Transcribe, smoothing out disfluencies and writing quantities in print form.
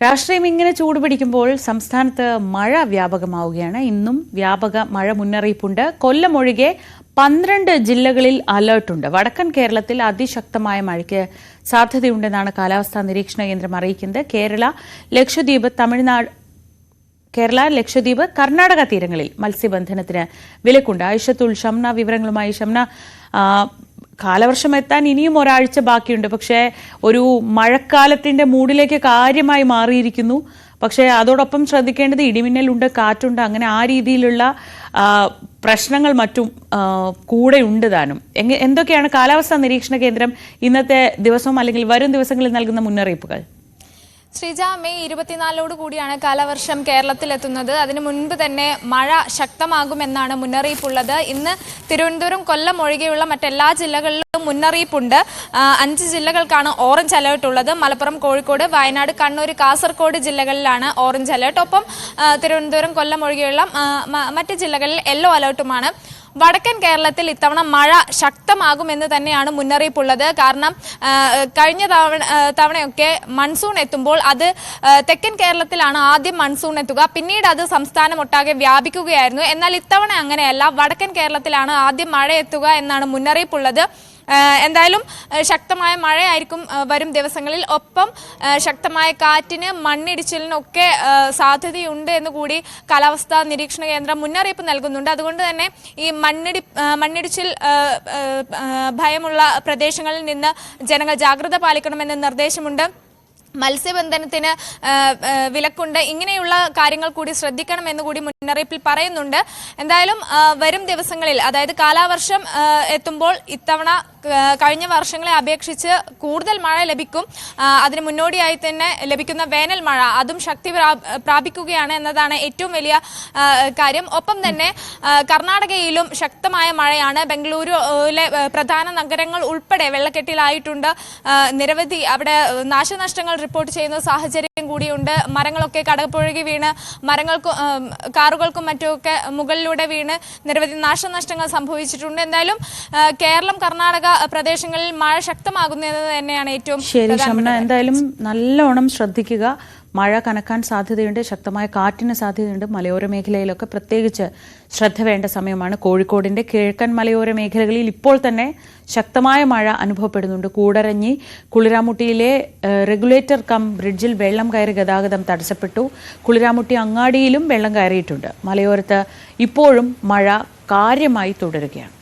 രാഷ്ട്രീയം ഇങ്ങനെ ചൂടുപിടിക്കുമ്പോൾ സംസ്ഥാനത്ത് മഴ വ്യാപകമാവുകയാണ്. ഇന്നും വ്യാപക മഴ മുന്നറിയിപ്പുണ്ട്. കൊല്ലം ഒഴികെ 12 ജില്ലകളിൽ അലർട്ടുണ്ട്. വടക്കൻ കേരളത്തിൽ അതിശക്തമായ മഴയ്ക്ക് സാധ്യതയുണ്ടെന്നാണ് കാലാവസ്ഥാ നിരീക്ഷണ കേന്ദ്രം അറിയിക്കുന്നത്. കേരള, ലക്ഷദ്വീപ്, കർണാടക തീരങ്ങളിൽ മത്സ്യബന്ധനത്തിന് വിലക്കുണ്ട്. ആയിഷത്തുൽ ഷംന വിവരങ്ങളുമായി. ഷംന, കാലവർഷം എത്താൻ ഇനിയും ഒരാഴ്ച ബാക്കിയുണ്ട്. പക്ഷേ ഒരു മഴക്കാലത്തിന്റെ മൂഡിലേക്ക് കാര്യമായി മാറിയിരിക്കുന്നു. പക്ഷേ അതോടൊപ്പം ശ്രദ്ധിക്കേണ്ടത് ഇടിമിന്നലുണ്ട്, കാറ്റുണ്ട്. അങ്ങനെ ആ രീതിയിലുള്ള പ്രശ്നങ്ങൾ മറ്റും കൂടെ ഉണ്ട് താനും. എന്തൊക്കെയാണ് കാലാവസ്ഥാ നിരീക്ഷണ കേന്ദ്രം ഇന്നത്തെ ദിവസം അല്ലെങ്കിൽ വരും ദിവസങ്ങളിൽ നൽകുന്ന മുന്നറിയിപ്പുകൾ? ശ്രീജ, മെയ് 24 കൂടിയാണ് കാലവർഷം കേരളത്തിലെത്തുന്നത്. അതിനു മുൻപ് തന്നെ മഴ ശക്തമാകുമെന്നാണ് മുന്നറിയിപ്പുള്ളത്. ഇന്ന് തിരുവനന്തപുരം, കൊല്ലം ഒഴികെയുള്ള മറ്റെല്ലാ ജില്ലകളിലും മുന്നറിയിപ്പുണ്ട്. 5 ജില്ലകൾക്കാണ് ഓറഞ്ച് അലേർട്ട് ഉള്ളത്. മലപ്പുറം, കോഴിക്കോട്, വയനാട്, കണ്ണൂർ, കാസർഗോഡ് ജില്ലകളിലാണ് ഓറഞ്ച് അലേർട്ട്. ഒപ്പം തിരുവനന്തപുരം, കൊല്ലം ഒഴികെയുള്ള മറ്റ് ജില്ലകളിൽ യെല്ലോ അലേർട്ടുമാണ്. വടക്കൻ കേരളത്തിൽ ഇത്തവണ മഴ ശക്തമാകുമെന്ന് തന്നെയാണ് മുന്നറിയിപ്പുള്ളത്. കാരണം കഴിഞ്ഞ തവണയൊക്കെ മൺസൂൺ എത്തുമ്പോൾ അത് തെക്കൻ കേരളത്തിലാണ് ആദ്യം മൺസൂൺ എത്തുക, പിന്നീട് അത് സംസ്ഥാനമൊട്ടാകെ വ്യാപിക്കുകയായിരുന്നു. എന്നാൽ ഇത്തവണ അങ്ങനെയല്ല, വടക്കൻ കേരളത്തിലാണ് ആദ്യം മഴ എത്തുക എന്നാണ് മുന്നറിയിപ്പുള്ളത്. എന്തായാലും ശക്തമായ മഴയായിരിക്കും വരും ദിവസങ്ങളിൽ. ഒപ്പം ശക്തമായ കാറ്റിന്, മണ്ണിടിച്ചിലിനൊക്കെ സാധ്യതയുണ്ട് എന്ന് കൂടി കാലാവസ്ഥാ നിരീക്ഷണ കേന്ദ്രം മുന്നറിയിപ്പ് നൽകുന്നുണ്ട്. അതുകൊണ്ട് തന്നെ ഈ മണ്ണിടിച്ചിൽ ഭയമുള്ള പ്രദേശങ്ങളിൽ നിന്ന് ജനങ്ങൾ ജാഗ്രത പാലിക്കണമെന്ന് നിർദ്ദേശമുണ്ട്. മത്സ്യബന്ധനത്തിന് വിലക്കുണ്ട്. ഇങ്ങനെയുള്ള കാര്യങ്ങൾ കൂടി ശ്രദ്ധിക്കണമെന്ന് കൂടി മുന്നറിയിപ്പിൽ പറയുന്നുണ്ട്. എന്തായാലും വരും ദിവസങ്ങളിൽ, അതായത് കാലവർഷം എത്തുമ്പോൾ ഇത്തവണ കഴിഞ്ഞ വർഷങ്ങളെ അപേക്ഷിച്ച് കൂടുതൽ മഴ ലഭിക്കും. അതിന് മുന്നോടിയായി തന്നെ ലഭിക്കുന്ന വേനൽ മഴ അതും ശക്തി പ്രാപിക്കുകയാണ് എന്നതാണ് ഏറ്റവും വലിയ കാര്യം. ഒപ്പം തന്നെ കർണാടകയിലും ശക്തമായ മഴയാണ്. ബംഗളൂരുവിലെ പ്രധാന നഗരങ്ങൾ ഉൾപ്പെടെ വെള്ളക്കെട്ടിലായിട്ടുണ്ട്. നിരവധി അവിടെ നാശനഷ്ടങ്ങൾ റിപ്പോർട്ട് ചെയ്യുന്ന സാഹചര്യം കൂടിയുണ്ട്. മരങ്ങളൊക്കെ കടപുഴകി വീണ് കാറുകൾക്കും മറ്റുമൊക്കെ മുകളിലൂടെ വീണ് നിരവധി നാശനഷ്ടങ്ങൾ സംഭവിച്ചിട്ടുണ്ട്. എന്തായാലും കേരളം, കർണാടക പ്രദേശങ്ങളിൽ മഴ ശക്തമാകുന്നത് തന്നെയാണ് ഏറ്റവും ശരി. ഷംന, എന്തായാലും നല്ലോണം ശ്രദ്ധിക്കുക. മഴ കനക്കാൻ സാധ്യതയുണ്ട്, ശക്തമായ കാറ്റിന് സാധ്യതയുണ്ട്. മലയോര മേഖലയിലൊക്കെ പ്രത്യേകിച്ച് ശ്രദ്ധ വേണ്ട സമയമാണ്. കോഴിക്കോടിന്റെ കിഴക്കൻ മലയോര മേഖലകളിൽ ഇപ്പോൾ തന്നെ ശക്തമായ മഴ അനുഭവപ്പെടുന്നുണ്ട്. കൂടരഞ്ഞി, കുളിരാമുട്ടിയിലെ റെഗുലേറ്റർ കം ബ്രിഡ്ജിൽ വെള്ളം കയറി ഗതാഗതം തടസ്സപ്പെട്ടു. കുളിരാമുട്ടി അങ്ങാടിയിലും വെള്ളം കയറിയിട്ടുണ്ട്. മലയോരത്ത് ഇപ്പോഴും മഴ കാര്യമായി തുടരുകയാണ്.